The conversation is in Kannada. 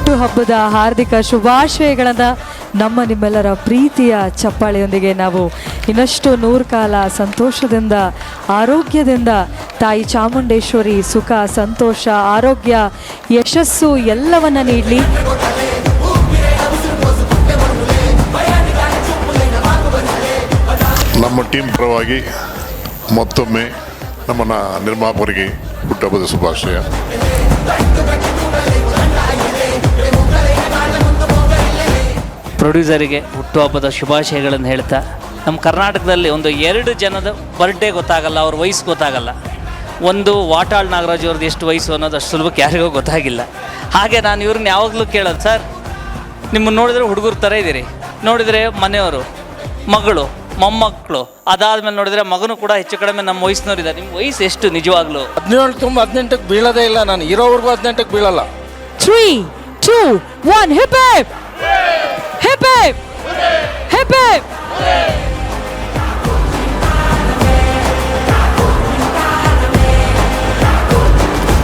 ಹುಟ್ಟುಹಬ್ಬದ ಹಾರ್ದಿಕ ಶುಭಾಶಯಗಳನ್ನು ನಮ್ಮ ನಿಮ್ಮೆಲ್ಲರ ಪ್ರೀತಿಯ ಚಪ್ಪಾಳೆಯೊಂದಿಗೆ ನಾವು ಇನ್ನಷ್ಟು 100 ಕಾಲ ಸಂತೋಷದಿಂದ ಆರೋಗ್ಯದಿಂದ ತಾಯಿ ಚಾಮುಂಡೇಶ್ವರಿ ಸುಖ ಸಂತೋಷ ಆರೋಗ್ಯ ಯಶಸ್ಸು ಎಲ್ಲವನ್ನ ನೀಡಲಿ. ನಮ್ಮ ಟೀಮ್ ಪರವಾಗಿ ಮತ್ತೊಮ್ಮೆ ನಮ್ಮ ನಿರ್ಮಾಪಕರಿಗೆ ಹುಟ್ಟುಹಬ್ಬದ ಶುಭಾಶಯ. ಪ್ರೊಡ್ಯೂಸರಿಗೆ ಹುಟ್ಟುಹಬ್ಬದ ಶುಭಾಶಯಗಳನ್ನು ಹೇಳ್ತಾ, ನಮ್ಮ ಕರ್ನಾಟಕದಲ್ಲಿ ಒಂದು 2 ಜನದ ಬರ್ಡೇ ಗೊತ್ತಾಗಲ್ಲ, ಅವ್ರ ವಯಸ್ಸು ಗೊತ್ತಾಗಲ್ಲ. ಒಂದು ವಾಟಾಳ್ ನಾಗರಾಜ್ ಅವ್ರದ್ದು ಎಷ್ಟು ವಯಸ್ಸು ಅನ್ನೋದು ಅಷ್ಟು ಸುಲಭಕ್ಕೆ ಯಾರಿಗೂ ಗೊತ್ತಾಗಿಲ್ಲ. ಹಾಗೆ ನಾನು ಇವ್ರನ್ನ ಯಾವಾಗಲೂ ಕೇಳೋದು, ಸರ್ ನಿಮ್ಮನ್ನು ನೋಡಿದರೆ ಹುಡುಗರು ಥರ ಇದ್ದೀರಿ, ನೋಡಿದರೆ ಮನೆಯವರು, ಮಗಳು, ಮೊಮ್ಮಕ್ಕಳು, ಅದಾದಮೇಲೆ ನೋಡಿದರೆ ಮಗನೂ ಕೂಡ ಹೆಚ್ಚು ಕಡಿಮೆ ನಮ್ಮ ವಯಸ್ಸಿನವರಿದ್ದಾರೆ. ನಿಮ್ಮ ವಯಸ್ಸು ಎಷ್ಟು ನಿಜವಾಗ್ಲೂ? 17 ತುಂಬ 18ಕ್ಕೆ ಬೀಳೋದೇ ಇಲ್ಲ. ನಾನು ಇರೋವರೆಗೂ 18ಕ್ಕೆ ಬೀಳಲ್ಲ. 3, 2, 1 hip hip hip hip hip hip.